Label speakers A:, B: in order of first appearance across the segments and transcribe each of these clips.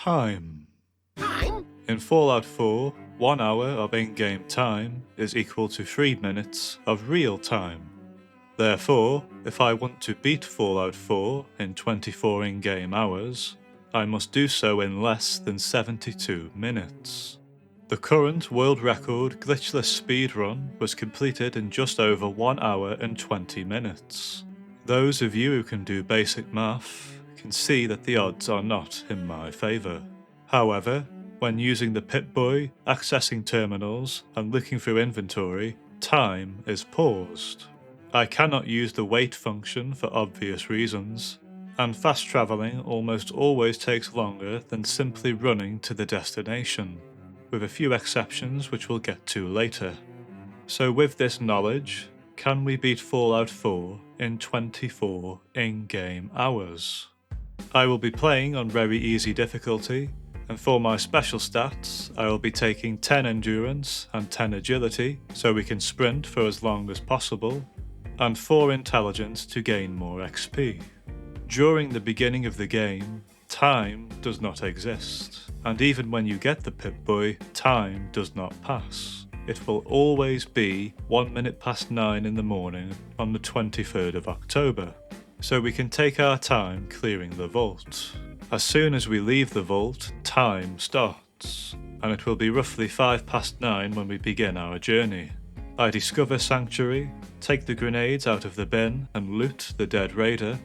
A: Time. In Fallout 4, 1 hour of in-game time is equal to 3 minutes of real time. Therefore, if I want to beat Fallout 4 in 24 in-game hours, I must do so in less than 72 minutes. The current World Record Glitchless Speedrun was completed in just over 1 hour and 20 minutes. Those of you who can do basic math can see that the odds are not in my favour. However, when using the Pip-Boy, accessing terminals and looking through inventory, time is paused. I cannot use the wait function for obvious reasons, and fast travelling almost always takes longer than simply running to the destination, with a few exceptions which we'll get to later. So with this knowledge, can we beat Fallout 4 in 24 in-game hours? I will be playing on very easy difficulty, and for my special stats, I will be taking 10 endurance and 10 agility, so we can sprint for as long as possible, and 4 intelligence to gain more XP. During the beginning of the game, time does not exist, and even when you get the Pip-Boy, time does not pass. It will always be 1 minute past 9 in the morning on the 23rd of October, so we can take our time clearing the vault. As soon as we leave the vault, time starts, and it will be roughly 5 past 9 when we begin our journey. I discover Sanctuary, take the grenades out of the bin and loot the dead raider.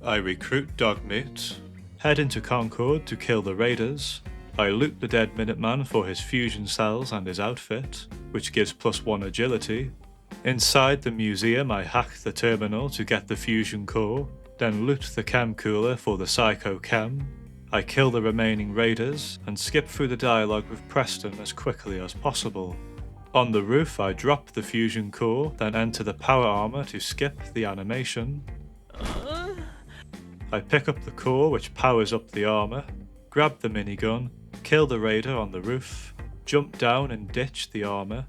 A: I recruit Dogmeat, head into Concord to kill the raiders. I loot the dead Minuteman for his fusion cells and his outfit, which gives +1 agility. Inside the museum I hack the terminal to get the fusion core, then loot the chem cooler for the psycho chem. I kill the remaining raiders and skip through the dialogue with Preston as quickly as possible. On the roof I drop the fusion core, then enter the power armor to skip the animation. I pick up the core which powers up the armor, grab the minigun, kill the raider on the roof, jump down and ditch the armor,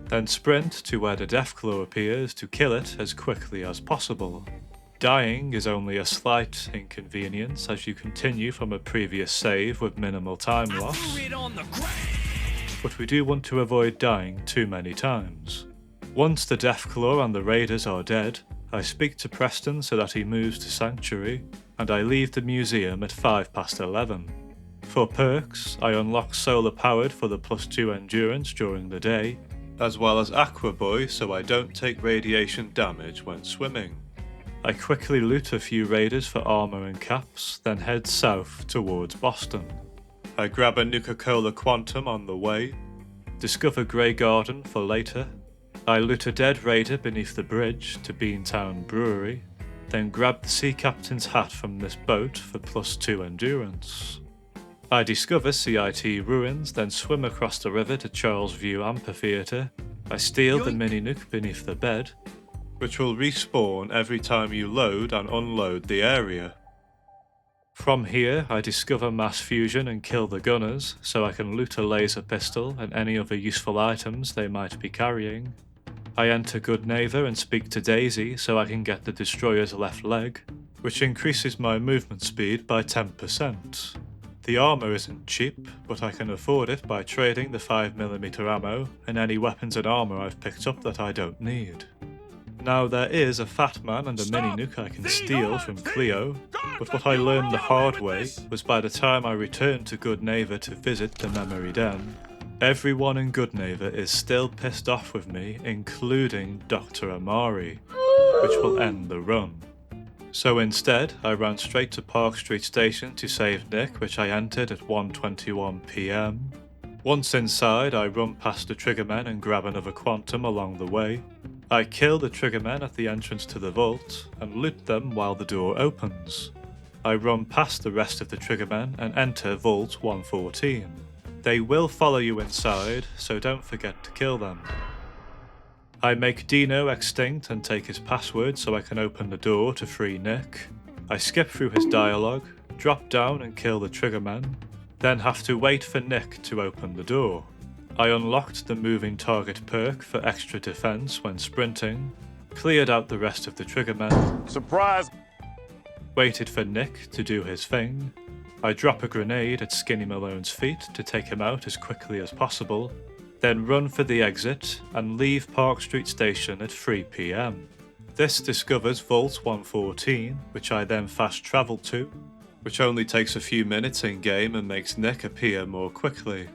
A: then sprint to where the Deathclaw appears to kill it as quickly as possible. Dying is only a slight inconvenience as you continue from a previous save with minimal time loss, but we do want to avoid dying too many times. Once the Deathclaw and the raiders are dead, I speak to Preston so that he moves to Sanctuary, and I leave the museum at 5 past 11. For perks, I unlock solar powered for the +2 endurance during the day, as well as Aqua Boy so I don't take radiation damage when swimming. I quickly loot a few raiders for armor and caps, then head south towards Boston. I grab a Nuka-Cola Quantum on the way, discover Grey Garden for later. I loot a dead raider beneath the bridge to Beantown Brewery, then grab the sea captain's hat from this boat for +2 endurance. I discover CIT ruins, then swim across the river to Charles View Amphitheatre. I steal the mini nuke beneath the bed, which will respawn every time you load and unload the area. From here, I discover mass fusion and kill the gunners, so I can loot a laser pistol and any other useful items they might be carrying. I enter Goodneighbor and speak to Daisy so I can get the destroyer's left leg, which increases my movement speed by 10%. The armor isn't cheap, but I can afford it by trading the 5mm ammo and any weapons and armor I've picked up that I don't need. Now there is a Fat Man and a mini nuke I can steal from Cleo, but what I learned the hard way was by the time I returned to Goodneighbor to visit the memory den, everyone in Goodneighbor is still pissed off with me, including Dr. Amari, which will end the run. So instead, I ran straight to Park Street Station to save Nick, which I entered at 1:21 PM. Once inside, I run past the Triggermen and grab another Quantum along the way. I kill the Triggermen at the entrance to the vault and loot them while the door opens. I run past the rest of the Triggermen and enter Vault 114. They will follow you inside, so don't forget to kill them. I make Dino extinct and take his password so I can open the door to free Nick. I skip through his dialogue, drop down and kill the Triggerman, then have to wait for Nick to open the door. I unlocked the moving target perk for extra defense when sprinting, cleared out the rest of the Triggermen.
B: Surprise!
A: waited for Nick to do his thing. I drop a grenade at Skinny Malone's feet to take him out as quickly as possible, then run for the exit and leave Park Street Station at 3 PM. This discovers Vault 114, which I then fast travel to, which only takes a few minutes in game and makes Nick appear more quickly.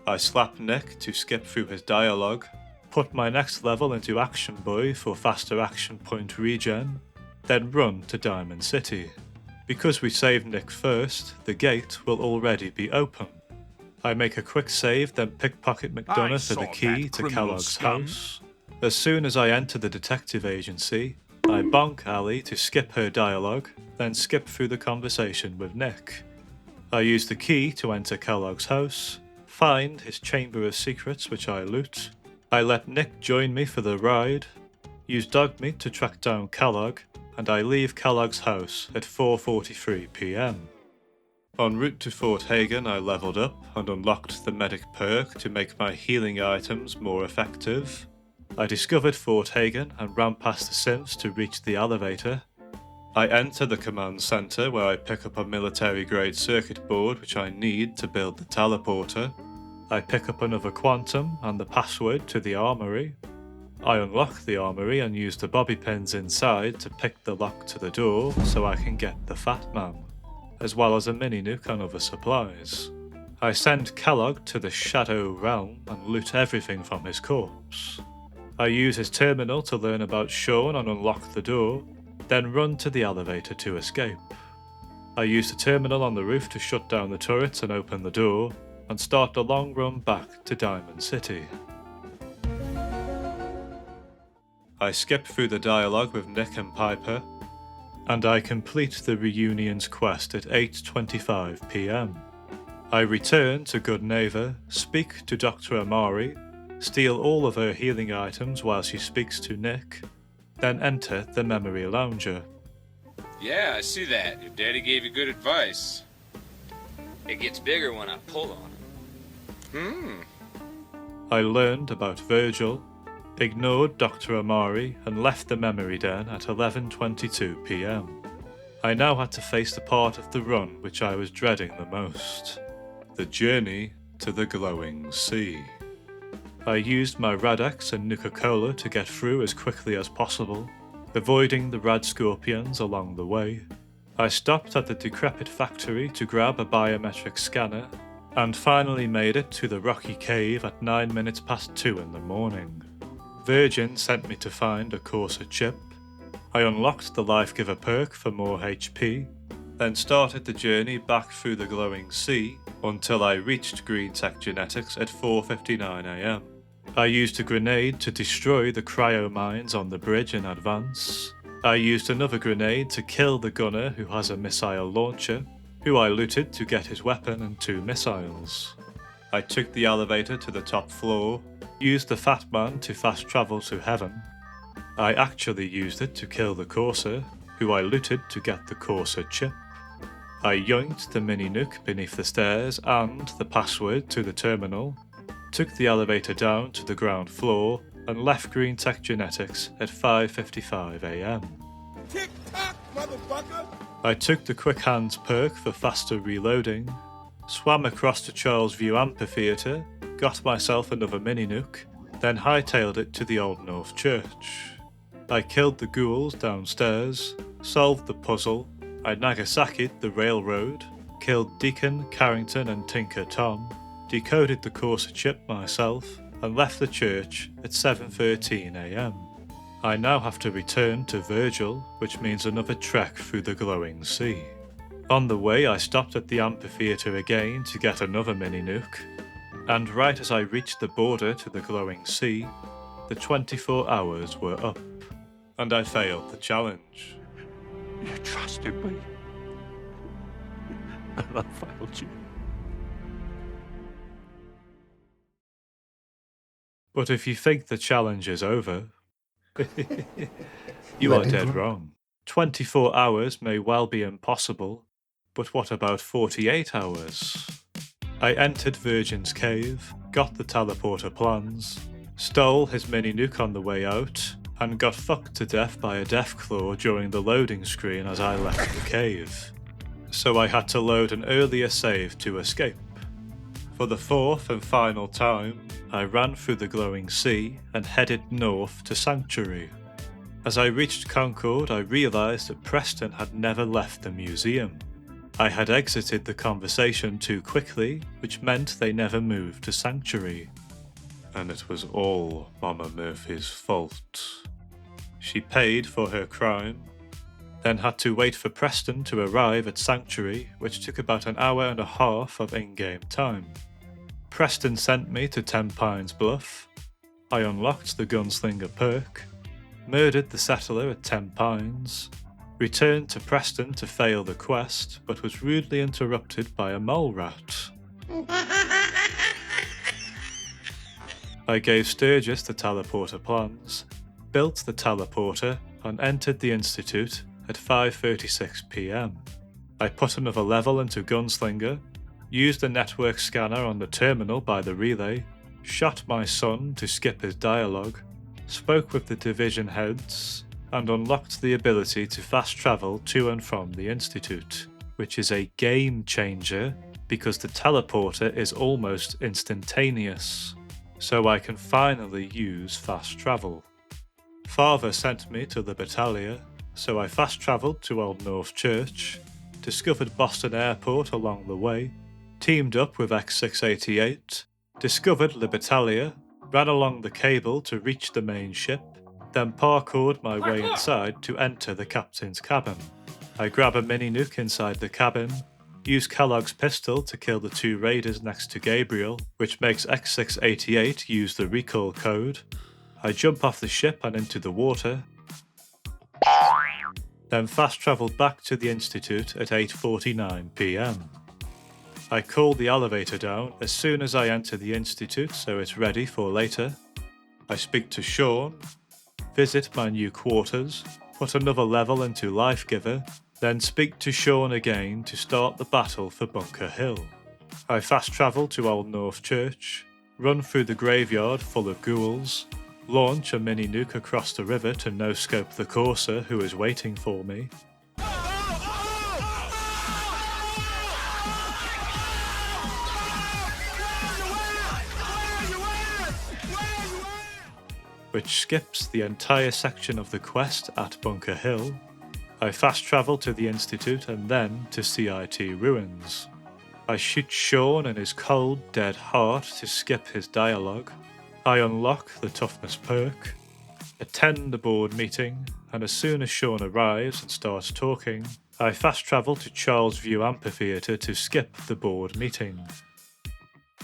A: I slap Nick to skip through his dialogue, put my next level into Action Boy for faster action point regen, then run to Diamond City. Because we saved Nick first, the gate will already be open. I make a quick save, then pickpocket McDonough for the key to Kellogg's house. As soon as I enter the detective agency, I bonk Ali to skip her dialogue, then skip through the conversation with Nick. I use the key to enter Kellogg's house, find his chamber of secrets which I loot. I let Nick join me for the ride, use Dogmeat to track down Kellogg, and I leave Kellogg's house at 4:43 PM. En route to Fort Hagen, I leveled up and unlocked the medic perk to make my healing items more effective. I discovered Fort Hagen and ran past the synths to reach the elevator. I enter the command center where I pick up a military grade circuit board which I need to build the teleporter. I pick up another quantum and the password to the armory. I unlock the armory and use the bobby pins inside to pick the lock to the door so I can get the Fat Man, as well as a mini nuke and other supplies. I send Kellogg to the Shadow Realm and loot everything from his corpse. I use his terminal to learn about Sean and unlock the door, then run to the elevator to escape. I use the terminal on the roof to shut down the turrets and open the door, and start the long run back to Diamond City. I skip through the dialogue with Nick and Piper, and I complete the reunion's quest at 8:25 PM. I return to Good Neighbour, speak to Dr. Amari, steal all of her healing items while she speaks to Nick, then enter the Memory Lounger.
B: Yeah, I see that. Your daddy gave you good advice.
C: It gets bigger when I pull on it.
A: I learned about Virgil, ignored Dr. Amari, and left the memory den at 11:22 PM. I now had to face the part of the run which I was dreading the most, the journey to the glowing sea. I used my Radex and Nuka-Cola to get through as quickly as possible, avoiding the rad scorpions along the way. I stopped at the decrepit factory to grab a biometric scanner, and finally made it to the rocky cave at 9 minutes past 2 in the morning. Virgin sent me to find a Corsa chip. I unlocked the Life Giver perk for more HP, then started the journey back through the glowing sea until I reached Green Tech Genetics at 4:59 AM. I used a grenade to destroy the cryo mines on the bridge in advance. I used another grenade to kill the gunner who has a missile launcher, who I looted to get his weapon and 2 missiles. I took the elevator to the top floor, used the Fat Man to fast travel to heaven. I actually used it to kill the Corsa, who I looted to get the Corsa chip. I yoinked the mini nuke beneath the stairs and the password to the terminal, took the elevator down to the ground floor, and left Green Tech Genetics at 5:55 AM.
D: Tick-tock, motherfucker!
A: I took the Quick Hands perk for faster reloading, swam across to Charles View Amphitheatre, got myself another mini nuke, then hightailed it to the Old North Church. I killed the ghouls downstairs, solved the puzzle, I Nagasaki'd the railroad, killed Deacon, Carrington and Tinker Tom, decoded the Corsa chip myself, and left the church at 7:13 AM. I now have to return to Virgil, which means another trek through the glowing sea. On the way I stopped at the amphitheatre again to get another mini nuke, and right as I reached the border to the glowing sea, the 24 hours were up, and I failed the challenge.
D: You trusted me. And I failed you.
A: But if you think the challenge is over, you are dead wrong. 24 hours may well be impossible, but what about 48 hours? I entered Virgin's cave, got the teleporter plans, stole his mini nuke on the way out, and got fucked to death by a deathclaw during the loading screen as I left the cave. So I had to load an earlier save to escape. For the fourth and final time, I ran through the glowing sea and headed north to Sanctuary. As I reached Concord, I realised that Preston had never left the museum. I had exited the conversation too quickly, which meant they never moved to Sanctuary. And it was all Mama Murphy's fault. She paid for her crime, then had to wait for Preston to arrive at Sanctuary, which took about an hour and a half of in-game time. Preston sent me to 10 Pines Bluff. I unlocked the Gunslinger perk, murdered the settler at 10 Pines, returned to Preston to fail the quest, but was rudely interrupted by a mole rat. I gave Sturgis the teleporter plans, built the teleporter, and entered the Institute at 5:36 PM. I put another level into Gunslinger, used the network scanner on the terminal by the relay, shot my son to skip his dialogue, spoke with the division heads, and unlocked the ability to fast travel to and from the Institute, which is a game changer because the teleporter is almost instantaneous, so I can finally use fast travel. Father sent me to the Battalia, so I fast travelled to Old North Church, discovered Boston Airport along the way, teamed up with X688, discovered Libertalia, ran along the cable to reach the main ship, then parkoured my way inside to enter the captain's cabin. I grab a mini nuke inside the cabin, use Kellogg's pistol to kill the 2 raiders next to Gabriel, which makes X688 use the recall code. I jump off the ship and into the water, then fast travelled back to the Institute at 8:49 PM. I call the elevator down as soon as I enter the Institute so it's ready for later. I speak to Sean, visit my new quarters, put another level into Life Giver, then speak to Sean again to start the battle for Bunker Hill. I fast travel to Old North Church, run through the graveyard full of ghouls, launch a mini nuke across the river to no-scope the courser who is waiting for me, which skips the entire section of the quest at Bunker Hill. I fast travel to the Institute and then to CIT Ruins. I shoot Sean in his cold, dead heart to skip his dialogue. I unlock the toughness perk, attend the board meeting, and as soon as Sean arrives and starts talking, I fast travel to Charles View Amphitheatre to skip the board meeting.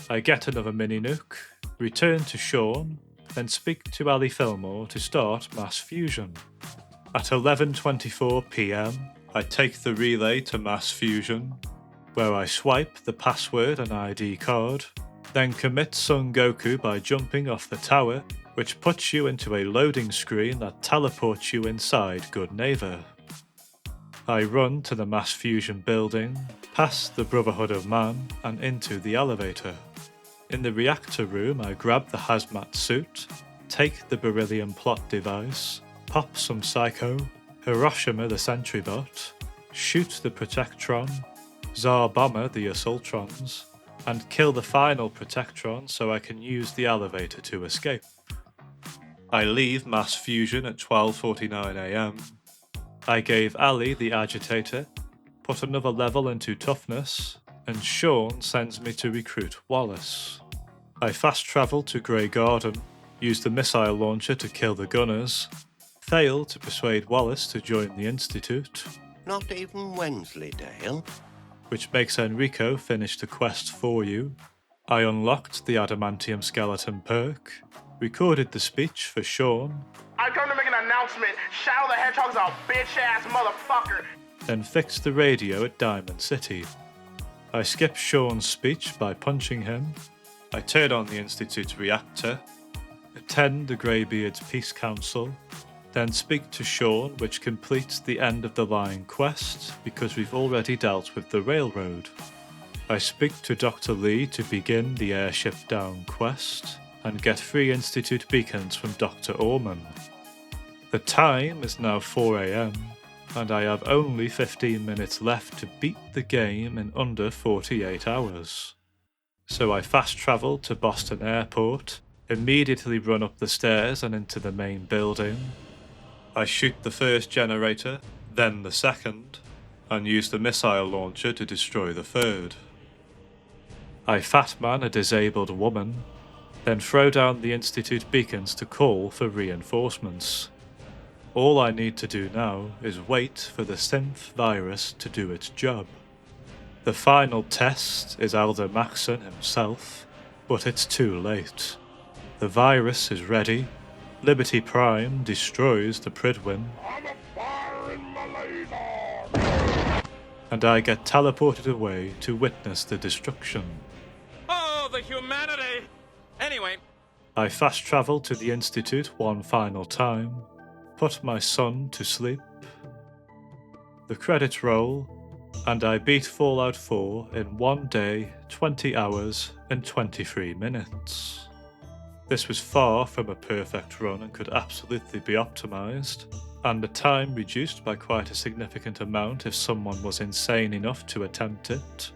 A: I get another mini nuke, return to Sean, then speak to Ali Fillmore to start Mass Fusion. At 11:24 PM, I take the relay to Mass Fusion, where I swipe the password and ID card, then commit Son Goku by jumping off the tower, which puts you into a loading screen that teleports you inside Good Neighbor. I run to the Mass Fusion building, past the Brotherhood of Man, and into the elevator. In the reactor room, I grab the hazmat suit, take the beryllium plot device, pop some Psycho, Hiroshima the Sentry Bot, shoot the Protectron, Tsar Bomber the Assaultrons, and kill the final Protectron so I can use the elevator to escape. I leave Mass Fusion at 12:49 AM. I gave Ali the Agitator, put another level into Toughness, and Sean sends me to recruit Wallace. I fast travel to Grey Garden, use the missile launcher to kill the gunners, fail to persuade Wallace to join the Institute,
E: Not even Wensleydale?
A: which makes Enrico finish the quest for you. I unlocked the Adamantium Skeleton perk, recorded the speech for Sean,
F: I come to make an announcement. Shadow the Hedgehog's a bitch-ass motherfucker.
A: then fixed the radio at Diamond City. I skip Sean's speech by punching him. I turn on the Institute's reactor, attend the Greybeard's Peace Council, then speak to Sean, which completes the end of the line quest because we've already dealt with the railroad. I speak to Dr. Lee to begin the airship down quest and get 3 Institute beacons from Dr. Orman. The time is now 4 AM, and I have only 15 minutes left to beat the game in under 48 hours. So I fast travel to Boston Airport, immediately run up the stairs and into the main building. I shoot the first generator, then the second, and use the missile launcher to destroy the third. I fatman a disabled woman, then throw down the Institute beacons to call for reinforcements. All I need to do now is wait for the synth virus to do its job. The final test is Alder Maxon himself, but it's too late. The virus is ready, Liberty Prime destroys the Pridwin, and I get teleported away to witness the destruction.
C: Oh, the humanity! Anyway.
A: I fast travel to the Institute one final time, put my son to sleep. The credits roll, and I beat Fallout 4 in 1 day, 20 hours, and 23 minutes. This was far from a perfect run and could absolutely be optimised, and the time reduced by quite a significant amount if someone was insane enough to attempt it.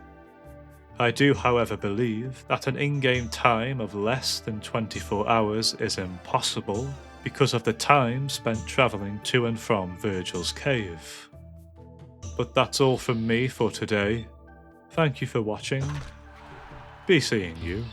A: I do, however, believe that an in-game time of less than 24 hours is impossible because of the time spent travelling to and from Virgil's cave. But that's all from me for today. Thank you for watching. Be seeing you.